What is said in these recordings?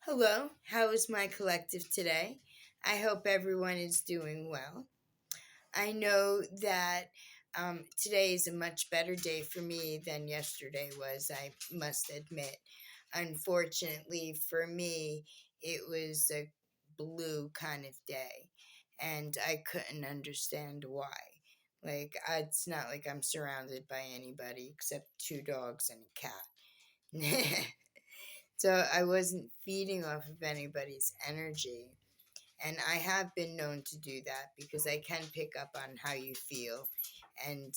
Hello, how is my collective today? I hope everyone is doing well. I know that today is a much better day for me than yesterday was, I must admit. Unfortunately for me, it was a blue kind of day, and I couldn't understand why. It's not like I'm surrounded by anybody except two dogs and a cat. So I wasn't feeding off of anybody's energy. And I have been known to do that because I can pick up on how you feel. And,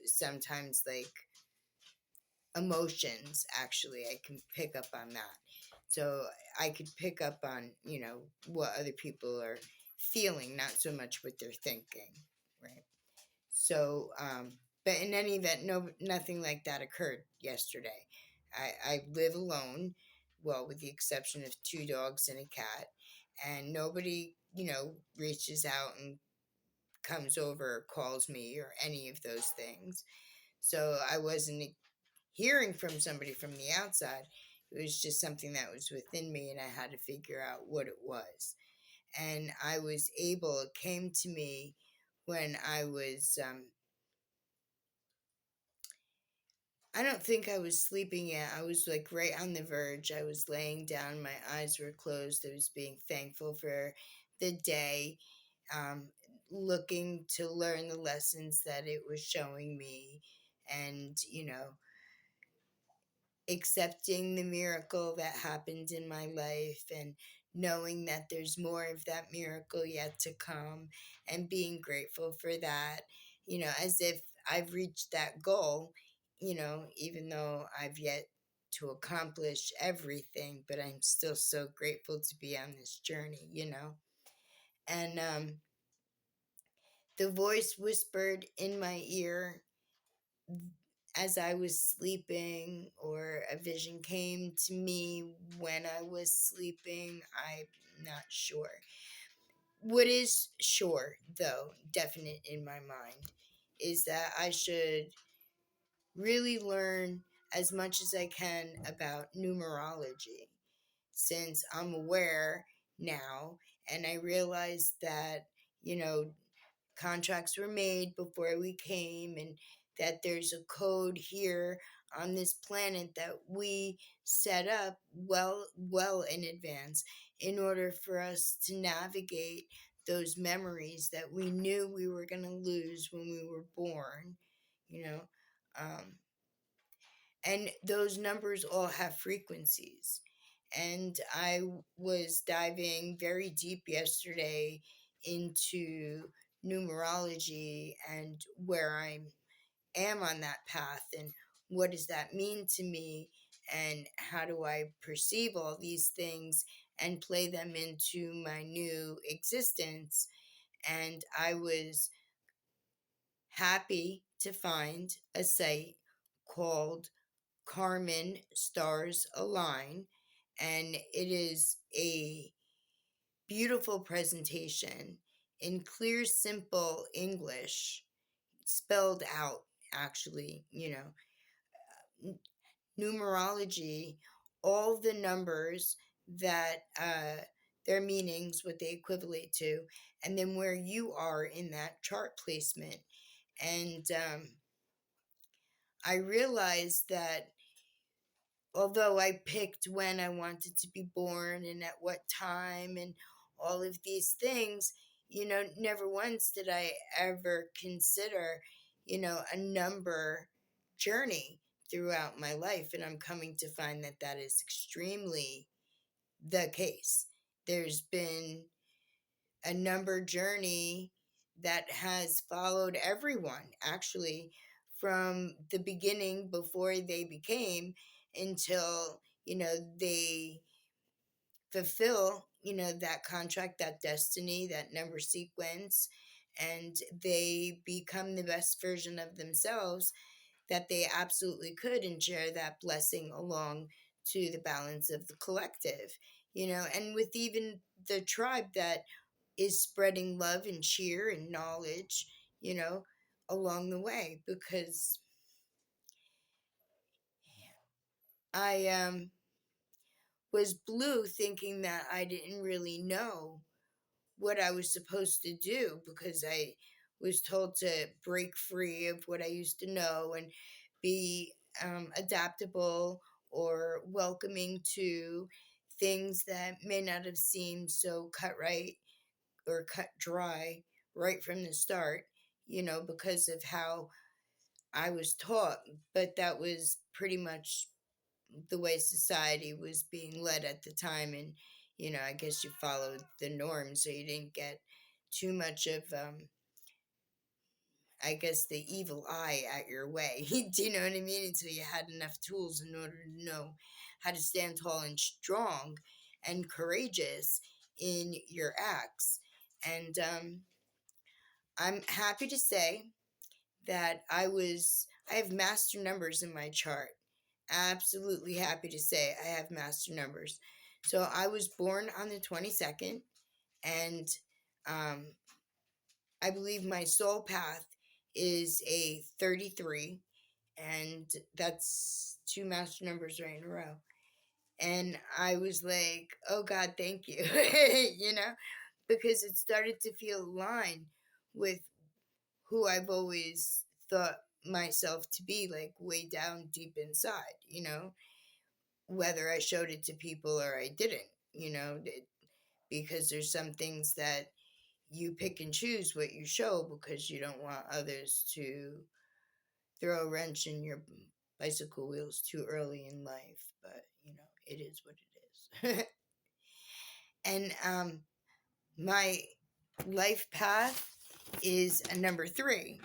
sometimes emotions, actually, I can pick up on that. So I could pick up on, what other people are feeling, not so much what they're thinking. Right. So, but in any event, nothing like that occurred yesterday. I live alone, well, with the exception of two dogs and a cat, and nobody, reaches out and comes over or calls me or any of those things. So I wasn't hearing from somebody from the outside. It was just something that was within me, and I had to figure out what it was. And I was able, it came to me when I don't think I was sleeping yet. I was like right on the verge. I was laying down, my eyes were closed. I was being thankful for the day, um, looking to learn the lessons that it was showing me, and, accepting the miracle that happened in my life and knowing that there's more of that miracle yet to come and being grateful for that, as if I've reached that goal, even though I've yet to accomplish everything, but I'm still so grateful to be on this journey. And the voice whispered in my ear as I was sleeping, or a vision came to me when I was sleeping. I'm not sure. What is sure, though, definite in my mind, is that I should really learn as much as I can about numerology, since I'm aware now and I realize that, you know, contracts were made before we came, and that there's a code here on this planet that we set up well in advance in order for us to navigate those memories that we knew we were going to lose when we were born, you know um, and those numbers all have frequencies. And I was diving very deep yesterday into numerology and where I am on that path, and what does that mean to me, and how do I perceive all these things and play them into my new existence. And I was happy to find a site called Carmen Stars Align, and it is a beautiful presentation in clear, simple English, spelled out, actually, numerology, all the numbers that their meanings, what they equivalent to, and then where you are in that chart placement. And I realized that although I picked when I wanted to be born and at what time and all of these things, never once did I ever consider, a number journey throughout my life. And I'm coming to find that that is extremely the case. There's been a number journey that has followed everyone, actually, from the beginning before they became, until they fulfill that contract, that destiny, that number sequence, and they become the best version of themselves that they absolutely could, and share that blessing along to the balance of the collective, and with even the tribe that is spreading love and cheer and knowledge, along the way. Because I was blue, thinking that I didn't really know what I was supposed to do because I was told to break free of what I used to know and be adaptable or welcoming to things that may not have seemed so cut right or cut dry right from the start, because of how I was taught. But that was pretty much the way society was being led at the time. And, I guess you followed the norm so you didn't get too much of, I guess, the evil eye at your way. Do you know what I mean? Until you had enough tools in order to know how to stand tall and strong and courageous in your acts. And I'm happy to say that I have master numbers in my chart. Absolutely happy to say I have master numbers. So I was born on the 22nd, and um, I believe my soul path is a 33, and that's two master numbers right in a row. And I was like, oh God, thank you, because it started to feel aligned with who I've always thought myself to be, like way down deep inside, whether I showed it to people or I didn't, because there's some things that you pick and choose what you show because you don't want others to throw a wrench in your bicycle wheels too early in life. But, it is what it is. And my life path is a number 3.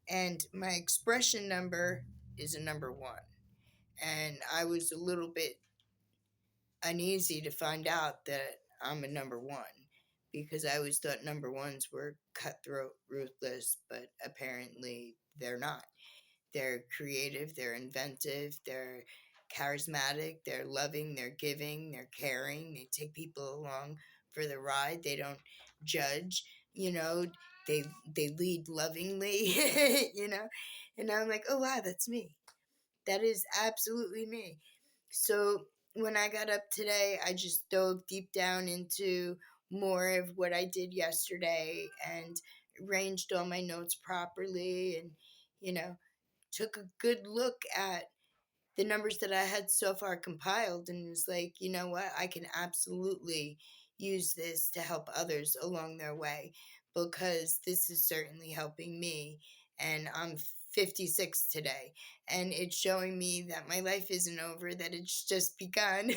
And my expression number is a number 1. And I was a little bit uneasy to find out that I'm a number 1 because I always thought number 1s were cutthroat, ruthless, but apparently they're not. They're creative, they're inventive, they're charismatic, they're loving, they're giving, they're caring, they take people along for the ride, they don't judge, they lead lovingly, and I'm like, oh wow, that's me. That is absolutely me. So when I got up today, I just dove deep down into more of what I did yesterday and arranged all my notes properly and, took a good look at the numbers that I had so far compiled and was like, you know what, I can absolutely use this to help others along their way because this is certainly helping me. And I'm 56 today, and it's showing me that my life isn't over, that it's just begun.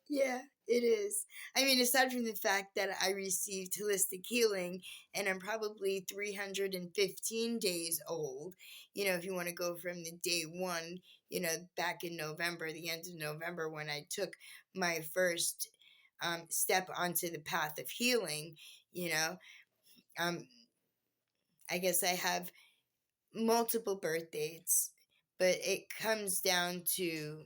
Yeah, it is. I mean, aside from the fact that I received holistic healing and I'm probably 315 days old, if you want to go from the day one, back in November, the end of November, when I took my first step onto the path of healing, um, I guess I have multiple birth dates, but it comes down to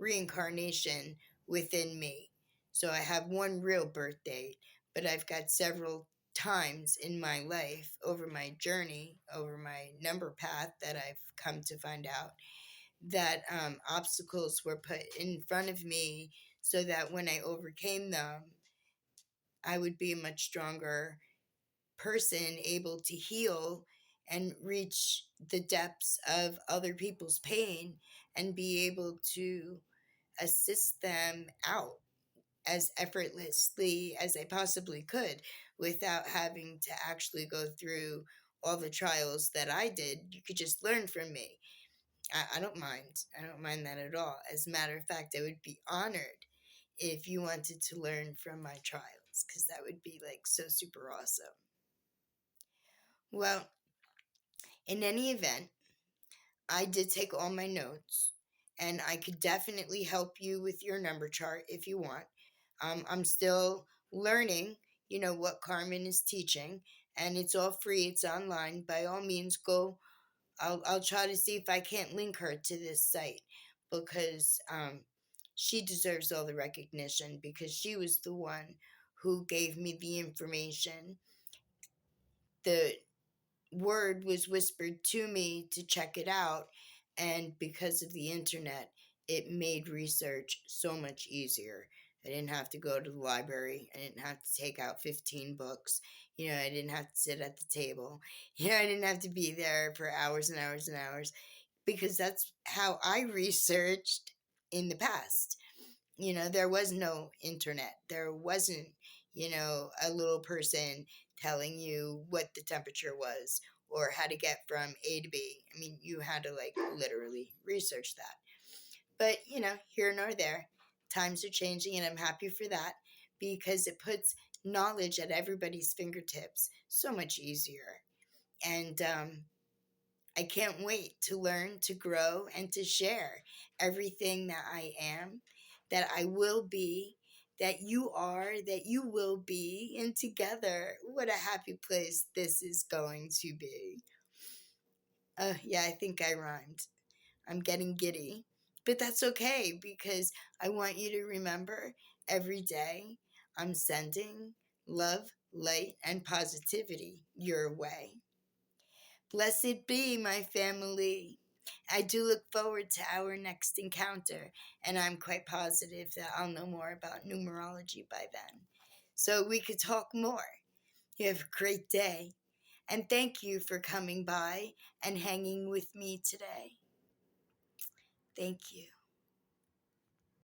reincarnation within me. So I have one real birth date, but I've got several times in my life over my journey, over my number path that I've come to find out that obstacles were put in front of me so that when I overcame them, I would be a much stronger person able to heal and reach the depths of other people's pain and be able to assist them out as effortlessly as I possibly could without having to actually go through all the trials that I did. You could just learn from me. I don't mind. I don't mind that at all. As a matter of fact, I would be honored if you wanted to learn from my trials because that would be like so super awesome. Well, in any event, I did take all my notes and I could definitely help you with your number chart if you want. I'm still learning, what Carmen is teaching, and it's all free. It's online. By all means, go. I'll try to see if I can't link her to this site because she deserves all the recognition because she was the one who gave me the information. The word was whispered to me to check it out, and because of the internet, it made research so much easier. I didn't have to go to the library. I didn't have to take out 15 books. I didn't have to sit at the table. I didn't have to be there for hours and hours and hours, because that's how I researched in the past. There was no internet. There wasn't, a little person telling you what the temperature was or how to get from A to B. I mean, you had to like literally research that. But, here nor there, times are changing, and I'm happy for that, because it puts knowledge at everybody's fingertips so much easier. And I can't wait to learn, to grow, and to share everything that I am, that I will be, that you are, that you will be, and together, what a happy place this is going to be. Yeah, I think I rhymed. I'm getting giddy. But that's okay, because I want you to remember every day I'm sending love, light, and positivity your way. Blessed be my family. I do look forward to our next encounter, and I'm quite positive that I'll know more about numerology by then. So we could talk more. You have a great day, and thank you for coming by and hanging with me today. Thank you.